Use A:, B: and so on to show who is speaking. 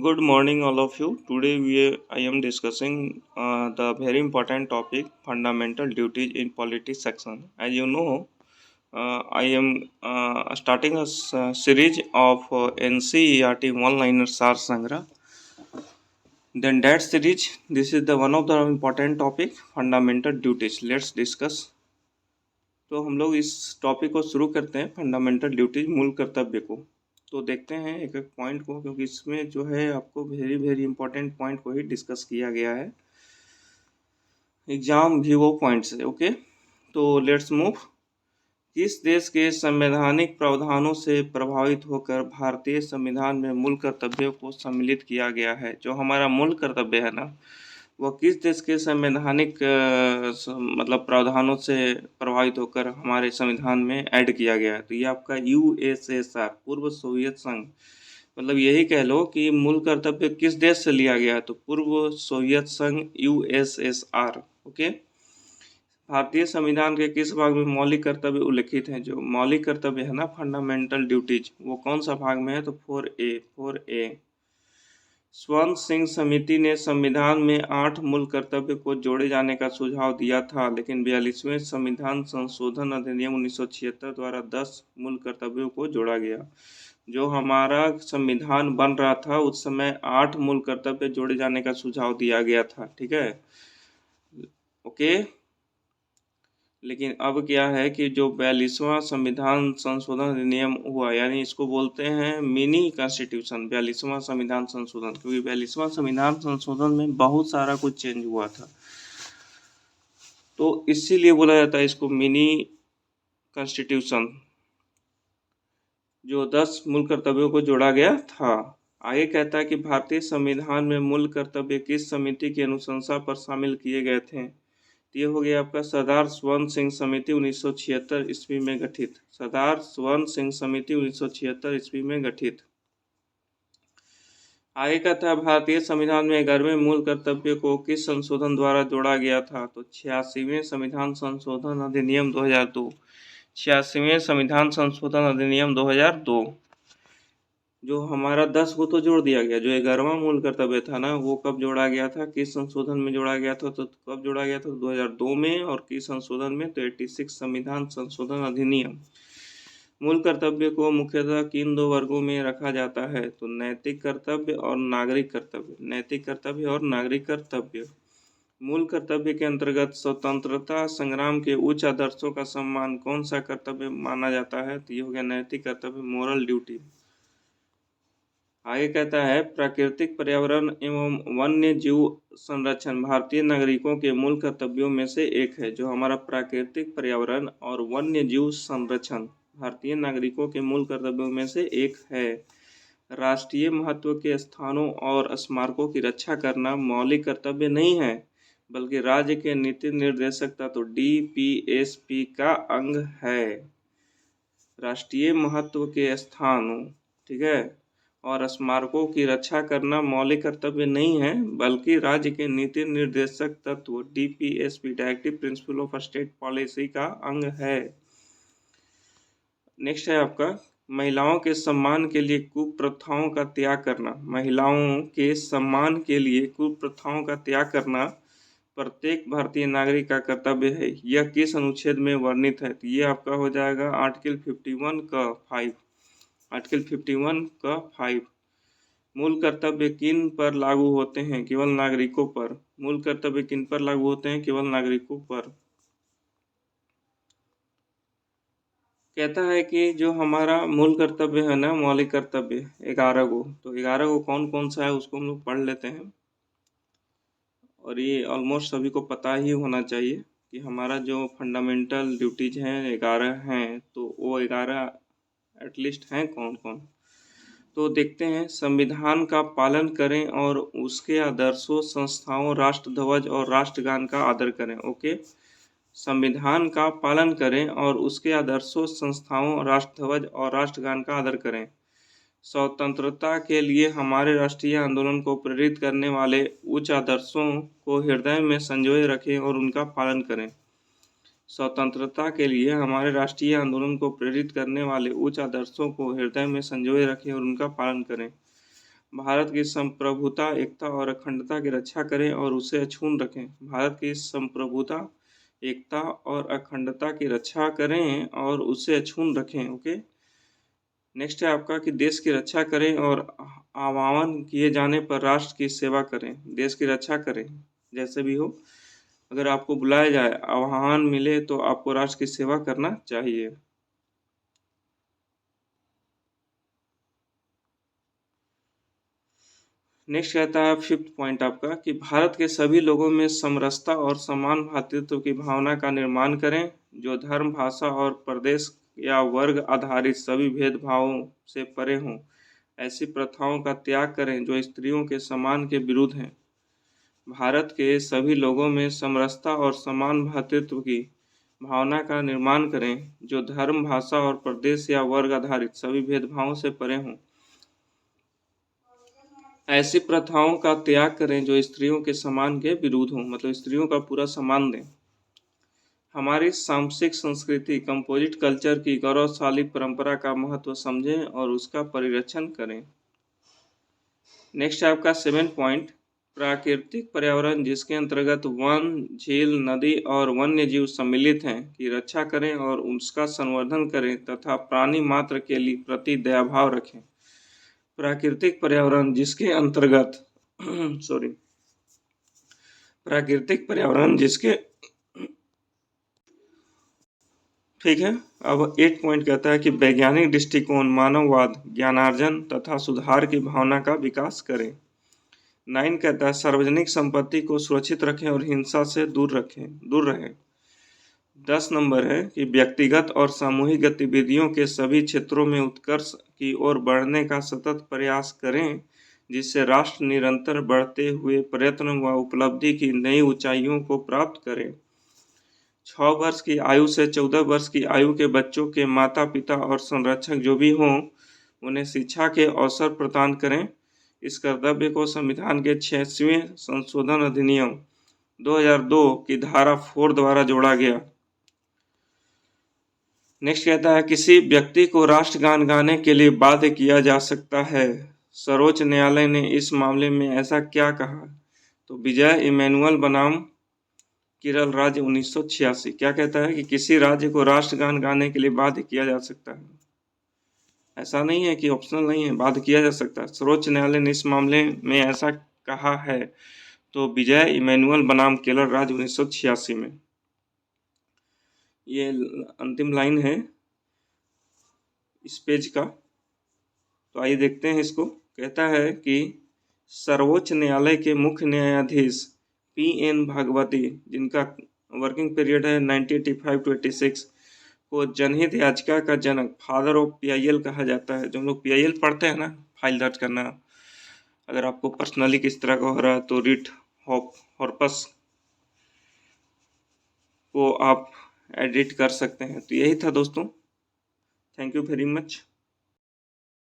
A: Good morning, all of you. I am discussing the very important topic, fundamental duties in politics section. As you know, I am starting a series of NCERT one-liner Sar Sangra. Then that series, this is the one of the important topic, fundamental duties. Let's discuss. तो हम लोग इस topic को शुरू करते हैं, fundamental duties, मूल कर्तव्य को। तो देखते हैं एक एक पॉइंट को, क्योंकि इसमें जो है आपको वेरी वेरी इंपॉर्टेंट पॉइंट को ही डिस्कस किया गया है। एग्जाम भी वो पॉइंट्स है। ओके, तो लेट्स मूव। किस देश के संवैधानिक प्रावधानों से प्रभावित होकर भारतीय संविधान में मूल कर्तव्यों को सम्मिलित किया गया है? जो हमारा मूल कर्तव्य है ना, वह किस देश के संवैधानिक मतलब प्रावधानों से प्रभावित होकर हमारे संविधान में ऐड किया गया है? तो ये आपका यूएसएसआर, पूर्व सोवियत संघ। मतलब यही कह लो कि मूल कर्तव्य किस देश से लिया गया है, तो पूर्व सोवियत संघ, यूएसएसआर। ओके, भारतीय संविधान के किस भाग में मौलिक कर्तव्य उल्लिखित हैं? जो मौलिक कर्तव्य है ना, फंडामेंटल ड्यूटीज, वो कौन सा भाग में है? तो 4A। स्वर्ण सिंह समिति ने संविधान में 8 मूल कर्तव्य को जोड़े जाने का सुझाव दिया था, लेकिन 42वें संविधान संशोधन अधिनियम 1976 द्वारा 10 मूल कर्तव्यों को जोड़ा गया। जो हमारा संविधान बन रहा था उस समय 8 मूल कर्तव्य जोड़े जाने का सुझाव दिया गया था। ठीक है, ओके। लेकिन अब क्या है कि जो 42वां संविधान संशोधन अधिनियम हुआ, यानी इसको बोलते हैं मिनी कॉन्स्टिट्यूशन, 42वां संविधान संशोधन, क्योंकि 42वां संविधान संशोधन में बहुत सारा कुछ चेंज हुआ था, तो इसीलिए बोला जाता है इसको मिनी कॉन्स्टिट्यूशन। जो 10 मूल कर्तव्यों को जोड़ा गया था। आगे कहता है कि भारतीय संविधान में मूल कर्तव्य किस समिति की अनुशंसा पर शामिल किए गए थे? ये हो गया आपका सरदार स्वर्ण सिंह समिति 1976 ईस्वी में गठित। सरदार स्वर्ण सिंह समिति 1976 ईस्वी में गठित। आगे का था भारतीय संविधान में 11वें मूल कर्तव्य को किस संशोधन द्वारा जोड़ा गया था? तो 86वें संविधान संशोधन अधिनियम 2002। 86वें संविधान संशोधन अधिनियम 2002। जो हमारा 10 को तो जोड़ दिया गया, जो 11वां मूल कर्तव्य था ना, वो कब जोड़ा गया था, किस संशोधन में जोड़ा गया था? तो कब जोड़ा गया था? 2002 में। और किस संशोधन में? तो 86 संविधान संशोधन अधिनियम। मूल कर्तव्य को मुख्यतः किन 2 वर्गों में रखा जाता है? तो नैतिक कर्तव्य और नागरिक कर्तव्य। नैतिक कर्तव्य और नागरिक कर्तव्य। मूल कर्तव्य के अंतर्गत स्वतंत्रता संग्राम के उच्च आदर्शों का सम्मान कौन सा कर्तव्य माना जाता है? तो ये हो गया नैतिक कर्तव्य, मोरल ड्यूटी। आगे कहता है प्राकृतिक पर्यावरण एवं वन्य जीव संरक्षण भारतीय नागरिकों के मूल कर्तव्यों में से एक है। जो हमारा प्राकृतिक पर्यावरण और वन्य जीव संरक्षण भारतीय नागरिकों के मूल कर्तव्यों में से एक है। राष्ट्रीय महत्व के स्थानों और स्मारकों की रक्षा करना मौलिक कर्तव्य नहीं है, बल्कि राज्य के नीति निर्देशक तत्व DPSP का अंग है। राष्ट्रीय महत्व के स्थानों, ठीक है, और स्मारकों की रक्षा करना मौलिक कर्तव्य नहीं है, बल्कि राज्य के नीति निर्देशक तत्व DPSP directive principle of state policy का अंग है। नेक्स्ट है आपका महिलाओं के सम्मान के लिए कुप्रथाओं का त्याग करना। महिलाओं के सम्मान के लिए कुप्रथाओं का त्याग करना प्रत्येक भारतीय नागरिक का कर्तव्य है। यह किस अनुच्छेद में वर्णित है? तो ये आपका हो जाएगा आर्टिकल 51 का 5। आर्टिकल 51 का 5। मूल कर्तव्य किन पर लागू होते हैं? केवल नागरिकों पर। मूल कर्तव्य किन पर लागू होते हैं? केवल नागरिकों पर। कहता है कि जो हमारा मूल कर्तव्य है ना, मौलिक कर्तव्य 11 को, तो 11 को कौन कौन सा है उसको हम लोग पढ़ लेते हैं। और ये ऑलमोस्ट सभी को पता ही होना चाहिए कि हमारा जो फंडामेंटल ड्यूटीज हैं 11 हैं, तो वो 11 एटलीस्ट हैं कौन कौन। तो देखते हैं। संविधान का पालन करें और उसके आदर्शों, संस्थाओं, राष्ट्रध्वज और राष्ट्रगान का आदर करें। ओके, संविधान का पालन करें और उसके आदर्शों, संस्थाओं, राष्ट्रध्वज और राष्ट्रगान का आदर करें। स्वतंत्रता के लिए हमारे राष्ट्रीय आंदोलन को प्रेरित करने वाले उच्च आदर्शों को हृदय में संजोए रखें और उनका पालन करें। स्वतंत्रता के लिए हमारे राष्ट्रीय आंदोलन को प्रेरित करने वाले उच्च आदर्शों को हृदय में संजोए रखें और उनका पालन करें। भारत की संप्रभुता, एकता और अखंडता की रक्षा करें और उसे अछूत रखें। भारत की संप्रभुता, एकता और अखंडता की रक्षा करें और उसे अछूत रखें। ओके। नेक्स्ट है आपका कि देश की रक्षा करें और आह्वान किए जाने पर राष्ट्र की सेवा करें। देश की रक्षा करें, जैसे भी हो, अगर आपको बुलाया जाए, आह्वान मिले तो आपको राष्ट्र की सेवा करना चाहिए। नेक्स्ट कहता है 5th पॉइंट आपका कि भारत के सभी लोगों में समरसता और समान भ्रातृत्व की भावना का निर्माण करें, जो धर्म, भाषा और प्रदेश या वर्ग आधारित सभी भेदभावों से परे हों। ऐसी प्रथाओं का त्याग करें जो स्त्रियों के सम्मान के विरुद्ध हैं। भारत के सभी लोगों में समरसता और समान भ्रातृत्व की भावना का निर्माण करें, जो धर्म, भाषा और प्रदेश या वर्ग आधारित सभी भेदभावों से परे हों। ऐसी प्रथाओं का त्याग करें जो स्त्रियों के सम्मान के विरुद्ध हों, मतलब स्त्रियों का पूरा सम्मान दें। हमारी सांस्कृतिक संस्कृति, कंपोजिट कल्चर की गौरवशाली परंपरा का महत्व समझें और उसका परिरक्षण करें। नेक्स्ट है आपका 7th पॉइंट, प्राकृतिक पर्यावरण जिसके अंतर्गत वन, झील, नदी और वन्य जीव सम्मिलित हैं की रक्षा करें और उसका संवर्धन करें तथा प्राणी मात्र के लिए प्रति दयाभाव रखें। प्राकृतिक पर्यावरण जिसके अंतर्गत प्राकृतिक पर्यावरण जिसके ठीक है। अब 8 पॉइंट कहता है कि वैज्ञानिक दृष्टिकोण, मानववाद, ज्ञानार्जन तथा सुधार की भावना का विकास करें। 9 कहता है सार्वजनिक संपत्ति को सुरक्षित रखें और हिंसा से दूर रहें। 10 नंबर है कि व्यक्तिगत और सामूहिक गतिविधियों के सभी क्षेत्रों में उत्कर्ष की ओर बढ़ने का सतत प्रयास करें, जिससे राष्ट्र निरंतर बढ़ते हुए प्रयत्न व उपलब्धि की नई ऊंचाइयों को प्राप्त करे। 6 वर्ष की आयु से 14 वर्ष की आयु के बच्चों के माता पिता और संरक्षक जो भी हों, उन्हें शिक्षा के अवसर प्रदान करें। इस कर्तव्य को संविधान के 86वें संशोधन अधिनियम 2002 की धारा 4 द्वारा जोड़ा गया। नेक्स्ट कहता है किसी व्यक्ति को राष्ट्रगान गाने के लिए बाध्य किया जा सकता है। सर्वोच्च न्यायालय ने इस मामले में ऐसा क्या कहा? तो विजय इमैनुअल बनाम केरल राज्य 1986 क्या कहता है कि किसी राज्य को राष्ट्रगान गाने के लिए बाध्य किया जा सकता है। ऐसा नहीं है कि ऑप्शनल नहीं है, बाध्य किया जा सकता है। सर्वोच्च न्यायालय ने इस मामले में ऐसा कहा है। तो विजय इमैनुअल बनाम केरल राज्य 1986 में। ये अंतिम लाइन है इस पेज का, तो आइए देखते हैं इसको। कहता है कि सर्वोच्च न्यायालय के मुख्य न्यायाधीश PN भागवती, जिनका वर्किंग पीरियड है 1985 to 86, को जनहित याचिका का जनक, फादर ऑफ PIL कहा जाता है। जो हम लोग PIL पढ़ते हैं ना, फाइल दर्ज करना, अगर आपको पर्सनली किस तरह का हो रहा है तो रिट हॉर्पस को आप एडिट कर सकते हैं। तो यही था दोस्तों, थैंक यू वेरी मच।